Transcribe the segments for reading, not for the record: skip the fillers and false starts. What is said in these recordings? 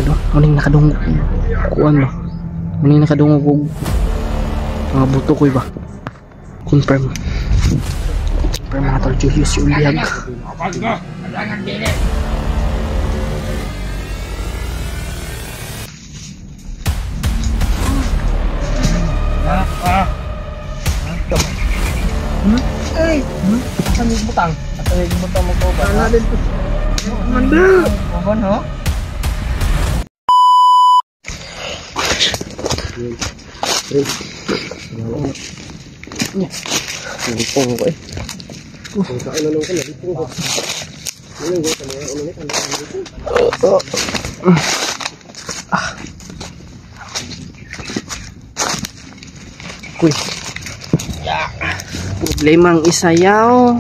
no? Muning nakadungog kuan ba? Muning nakadungog og mga buto ko ba? Confirm mga tol, Julius yung bihag. Ay! Saan yung butang? Saan yung butang mo po ba? Sana din to. Manda! Buban ho? Nilipong ko eh. Kung saan na nung ka, nalipong ko. Ano yung gawin mo? Ano yung nalipong? Kuy. Problemang isayaw.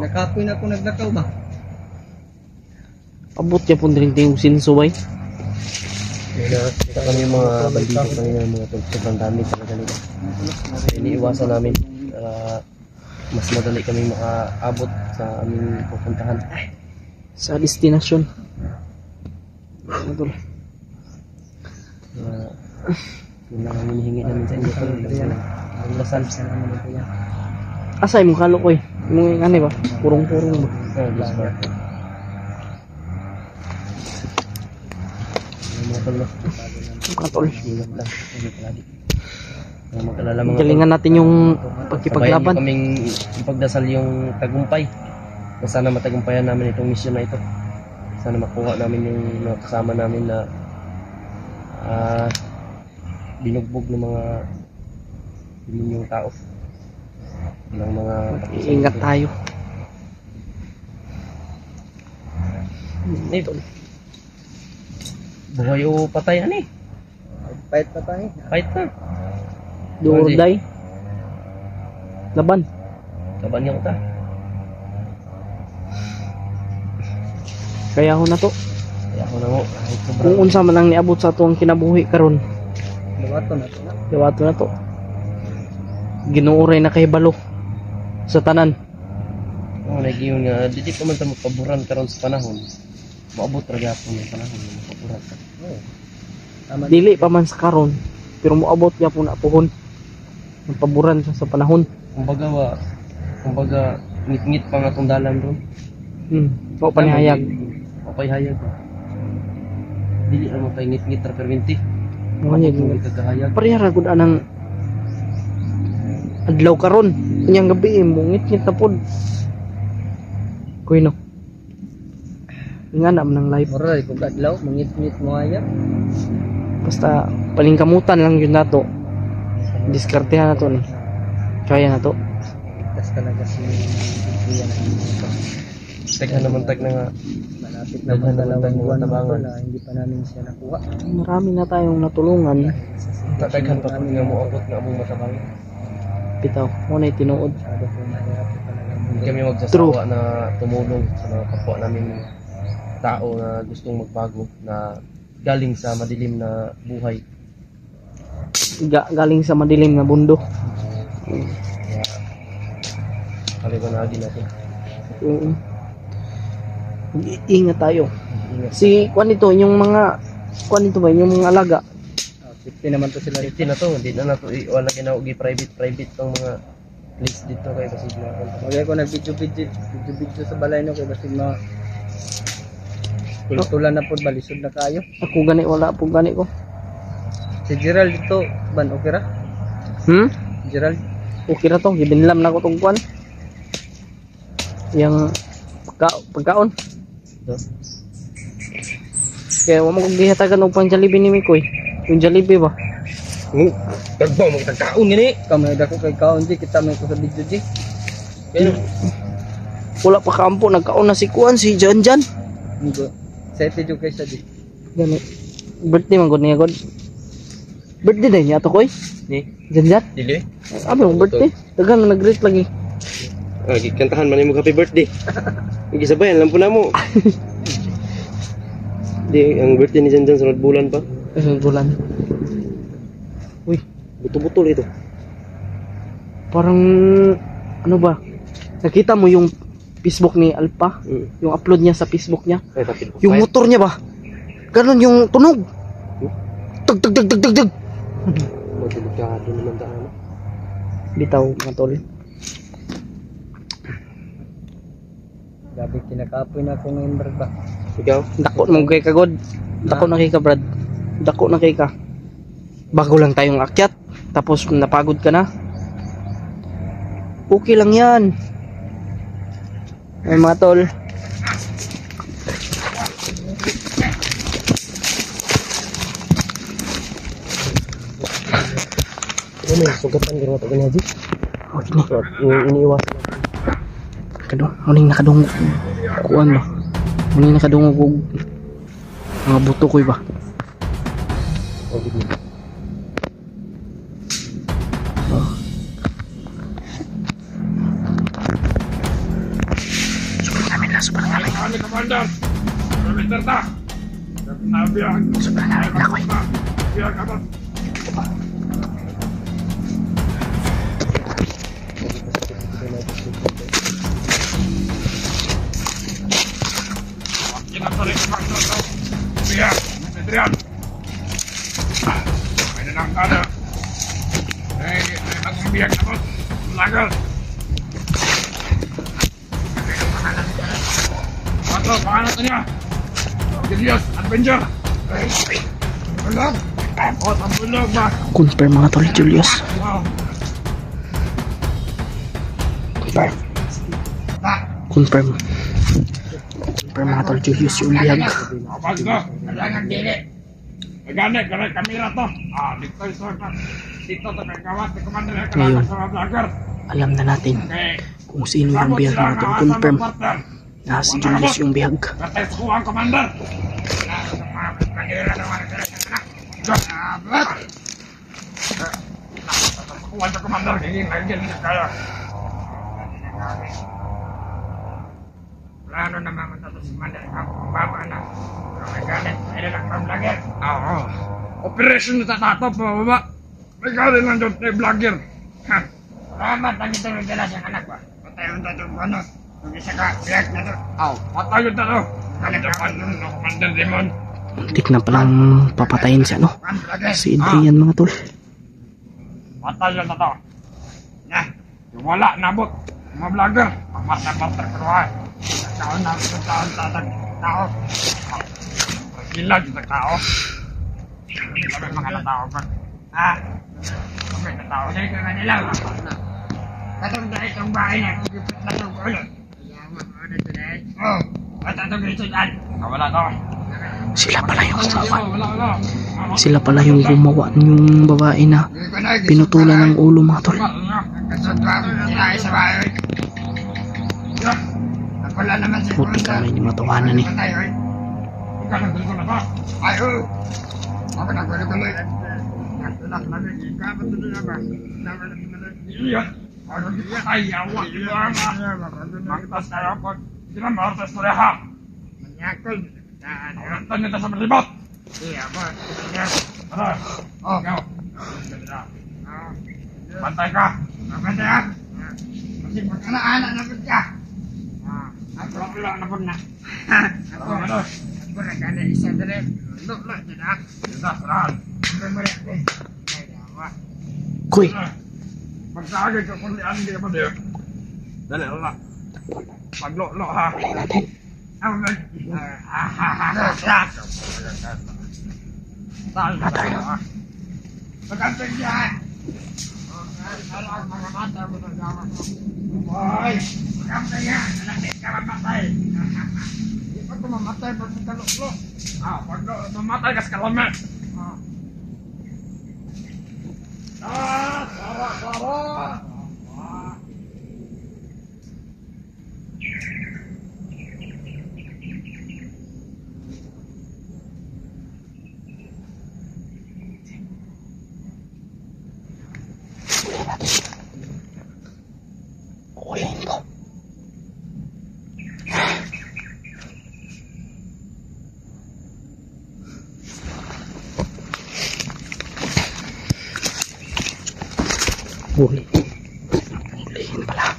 Nakapoy na ako naglakaw ba? Abot niya po rin yung sinsubay. Kita kami yung mga bandido kanina, mga sobrang dami talaga nila. Iniiwasan namin mas madali kami makaabot sa aming pupuntahan. Sa destinasyon. Ano to? Yun lang ang hinihingi namin sa inyo. Ang lasal sa namin ito yan. Asay mo kalo ko eh. Yung ano ba? Purong-purong ba? Diyos ba? Mga talo. Katol. Ingat lang. Ingat lagi. Mag-alala mga Galingan natin yung pagkipaglaban. Sabayan kaming ipagdasal yung tagumpay. Na sana matagumpayan namin itong misyon na ito. Sana makuha namin yung mga kasama namin na binugbog ng mga yung tao. Ng mga Ingat tayo. Ito. Buhay o patay ani? Fight pa tayo. Fight na. Do or die. Laban. Laban niyo ta. Kaya ho na to. Kaya ako na mo. Kahit sobrang Kung unsa man lang niabot sa atong kinabuhi karon, Luwato na ito na. liwato na to. Ginuuray na kay balo sa tanan. nagyon nga dili pa man ta magpaboran karon sa panahon. Maabot ra gyapon yung panahon nga magpaboran ka. Tama. Dili pa man sa karon, pero moabot gyapon na pohon. Nagpaburan siya sa panahon. Kumbaga ngit-ngit pa nga tong dalan ron. O panihayag. Papayhayag. Dili ra mo kay ngit-ngit ra perminti. Mahayag. Kagahayag. Parehara gud anang adlaw karon. Kunyang gabi mo ngit-ngit na pod. Kuy no. Nga na man ang life. Moray kung adlaw mangit-ngit mo ayap. Basta palingkamutan lang yun nato. Diskartehan na to ni. Kaya na to. Ligtas talaga si Kuya na ito. Teka naman tag na nga Malapit na Daghan naman dalawang tayong buwan na tabangan. wala, hindi pa namin siya nakuha. Marami na tayong natulungan. tataghan pa pud nga mo abot nga among matabang. Bitaw, mo na tinuod. Masyado po mahirap po talaga. Hindi kami magsasawa na tumulong sa mga kapwa namin tao na gustong magbago na galing sa madilim na buhay. Galing sa madilim na bundo. Kaya paliwanagin natin. Ingat tayo. Ingat. Si kuan nito, yung mga kuan nito ba, yung mga alaga. 50 naman to sila. Safety na to, hindi na nato wala ginaugi private tong mga place dito kay kasi na Magay ko nag-video sa balay no kay basin mga kultulan na po balisod na kayo. Ako gani, wala po gani ko. Si Gerald dito, ban okay ra? Gerald, Okay ra to, gibinlam na ko tong kuan. Yang pagkaon. Ito. Kaya wala mo kong gihatagan og pang Jollibee ni Mikoy. Yung Jollibee ba? Tagbaw mo kitang kaon gani. kamay dako kay kaon di kita may ko sa video di. Kaya Wala pa kampo, nagkaon na si kuan, si Janjan. Ngo. Sa ito kay sa di. Gani. Birthday man gud niya god. Birthday din niya to koy. ni Janjan. dili. Abi mo birthday. Dagan na nag-greet lagi. Kantahan man mo happy birthday. Gisabayan lang po na mo. Di ang birthday ni Janjan sunod bulan pa. Bulan. Uy, Buto-butol ito. parang ano ba? Nakita mo yung Facebook ni Alpha. Yung upload niya sa Facebook niya. Eh, tapi Yung motor niya ba? Ganon yung tunog. Tug tug tug tug tug tug. delikado naman daan. Bitaw mga tol. Gabi kinakapoy na ako ngayon, Brad ba? Ikaw? Dako mo kay kagod. Dako na kay ka, Brad. Dako na kay ka. Bago lang tayong akyat, tapos napagod ka na. Okay lang yan. Ay mga tol. Ano yung sugatan gano'n ito ganyan, Haji? Okay ni. Iniiwasan. Kadung, muling nakadungog. Kuan ba? Muling nakadungog og mga buto koy ba? O, di ba? Sobrang namin na, sobrang namin. Kami, Commander! Kami, Terta! Nabiyag! Sobrang namin na koy. Biyag ka ba? Kinatuloy ka ba? Biyag! Adrian! May nanang kada! Ay, akong biyag na po! Lagal! Pato, pangalan niya! Julius, Adventure! Bulog! O, bulog ba? Confirm mga tol, Julius. Wow! Confirm. Confirm. Confirm mga tol, Julius yung bihag. Kapag ko, kailangan dili. Magana, ganay kamera to. Dito ito ka. Dito to kay kawat, di Commander ka Ngayon. lang sa mga vlogger. Alam na natin Okay. kung sino yung bihag mga tol. Confirm na si Julius yung bihag. Katay ko ang Commander. Kamera naman ka. Dapat. Kuwan sa Commander, hingin lagi sa kaya. Plano naman ito si Commander. Baba na. May galit. May lang ng vlogger. Oo. Operation na tatatap pa baba. May galit lang doon na vlogger. Salamat ang ito yung dala siyang anak ba. Patayon na ito ano. Yung isa ka, biyak na ito. Oo. Patayon na ito. Galit na pa ng Commander Demon. Muntik na palang papatayin siya, no? Si Adrian mga tol. Patayon na ito. Nah, yung wala nabot. Mga vlogger. Pagmata-mata keluar. Taon na taon tatag tao. Gila kita tao. Kami mga tao ba? Kami na tao. Jadi ka nila. Katong dahil itong bahay na kung gipit na itong ulo. At itong gisudan. Wala to. Sila pala yung gumawa. Wala. Sila pala yung gumawa yung babae na pinutulan ng ulo mga tol. Wala naman si Puti kami ni matawanan eh. Ikaw nang gulo na ba? Ayo! Ako nang gulo. Nagtulak na rin. Ikaw ba tuloy na ba? Iya! Ano di ay awa? Magtas tayo po. Hindi na martas na rin ha. Manyakol. Nagtan nito sa malibot. Iya ba? Tara. Ikaw. Bantay ka. Bantay ka. Kasi magkana-anak na po ka. Ako lang na po na. Ako na gana isa dali. Look, tidak. Tidak, serahan. Kuy, Magsagay ka kung lian di ba diyo. Dali, ala. Maglo-lo ha. Saan ka tayo ha? Magantay dyan. Alam mga mata mo na gama ko. Boy! Magantay yan. Nalakit ka mamatay. Di pa ito mamatay pag magkalo-lo. Pag mamatay ka sa kalamet. Sarap! kuyain ko. Huli. Hulihin pala.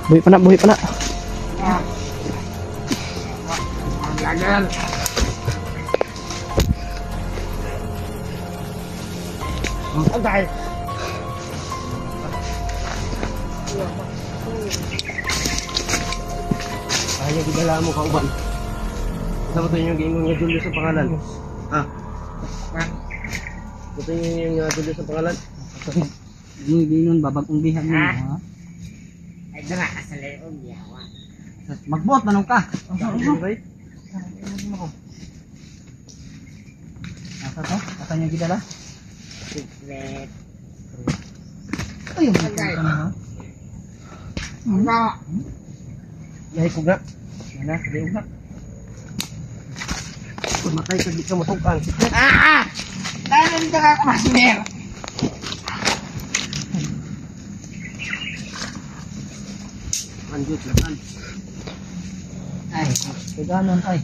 Buhi pa na, buhi pa na. Vlogger. Agay. Kaya gidala mo kauban. Sa to yung giingon nga Julius ang pangalan. Ha? Ito yung Julius ang pangalan. Gingon babagong bihan mo ha. Ay dara sa leon yawa. Magbuot manong ka. Right? Asa to? Asa niya gidala? Secret. Ay, yung mga ha. Ano? Yahay ko nga. Wala, sabi uga. Matay ka di ka matukan. Dahil ka master. Anjut kan. Ay, kaganon ay.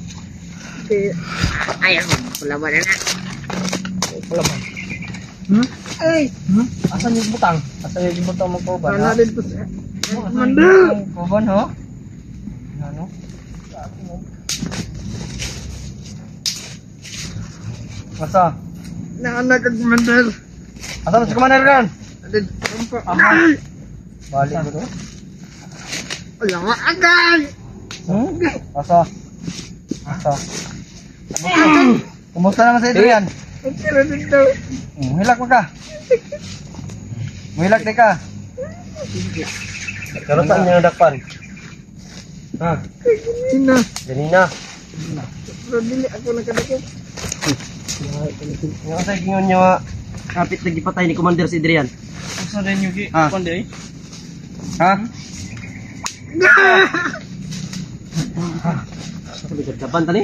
Ayaw, pulawan na. Palaban. Ay, Asan yung butang? Asan yung butang mo ko ba? wala din po sa... Mandal! Kuban ho? Ano? Masa? Naanak ang mandal. Asa si Commander kan? Adin, kumpa. Balik ko to. Wala nga agay. Asa? Asa? Kumusta naman sa Adrian? Okay na din daw. Hilak mo ka. Hilak di ka. Pero saan niya nadakpan? Ha? Sina, Ganina. pero dili ako nakadakop. Nga sa gingon niya kapit lagi patay ni Commander si Adrian. Asa din yung Ah. kundi? Ha? Sabi ka daban tani?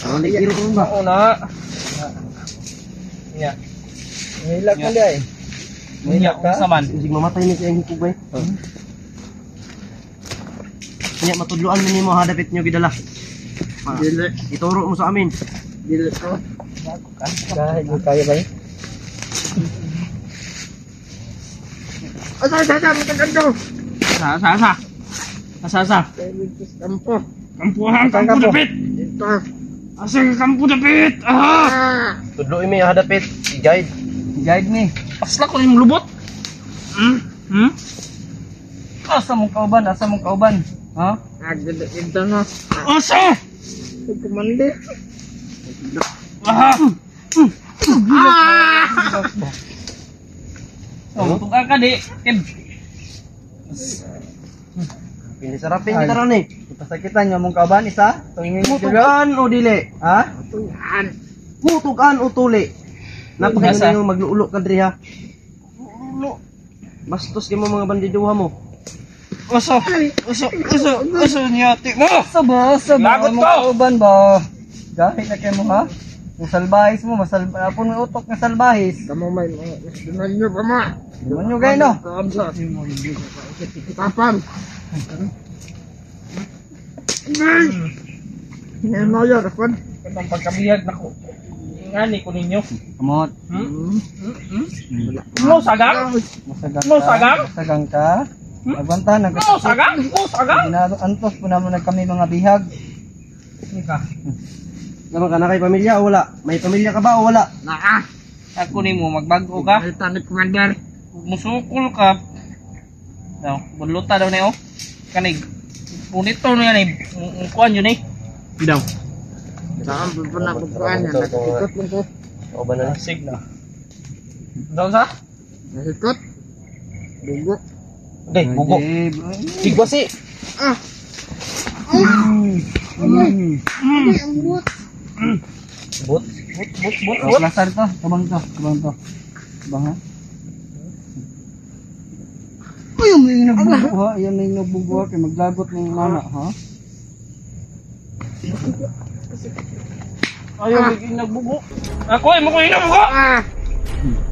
Ano ni kiro ko ba? Una. Ya. Hilak ka di. Hilak ka? Saman. Sig mamatay ni kay hikog bay. Nya matudluan mi nimo hadapit nyo gidala. Dili, Ituro mo sa amin. dili ako. Kahit mo kaya ba yun? Asa, magagando. Asa? Ligtas kampo. Kampuhan, Saan kampu kampo? dapit! Dito. Asa ka kampu dapit? Ah! Tudloy mi hadapit si guide. Guide me. Pasla ko yung lubot. Asa mong kauban? Ha? Agad-agad na. Asa? Kumandi. Ah! Oh, tukar ka di. Kim. Pili sarapin kita ron ni. Pasakitan niyo mong kauban isa. Tuwingin Mutugan o dili? Ha? Tuhan. Mutugan o tuli? Napakayon Asa? na yung magluulo ka diri ha. Luulo. Bastos ka mo mga bandiduha mo. Uso niya ti mo. Asa ba? Lagot Mong ko! kauban ba? Gahit na kayo mo ha? Yung salbahis mo, apon may utok na salbahis. Kamu may mga nyo pa ma. Diman nyo kayo no? Kaamsa. Kapam. Nay! Ngayon mo yun, Rakwan. Ang pagkabihag na ko. Ingani ko ninyo. Kamot. No sagang? No sagang? Sagang ka? Agwantahan na No sagang? Antos po naman kami mga bihag. Ika. Naman ka na kay pamilya o wala? May pamilya ka ba o wala? Naka. Ako ni mo magbago ka. May tanit commander. Musukol ka. Daw, bunluta daw niyo. Kanig. Punit to na yan eh. Kuan yun eh. Daw. Saan po na pagkuhan yan. Nakikot mo po. O ba na? Sig na. Daw sa? Nakikot. Dugo. Okay, bugo. Sigwasi. Ah! Ay, ang buot. But. Bot. Lasar to. Tabang to. Tabang ha? Ay, yung may nagbubuha. Yan may nagbubuha. Kaya maglagot ng mana ha? Ayaw magiging nagbugo. Ako ay mo ko inom ko!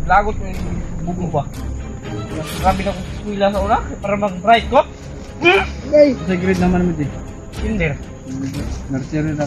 Lagot ko yung bugo ba? Grabe na kong eskwela sa una para mag-bright ko. Sa grade naman naman din. Kinder. Nursery na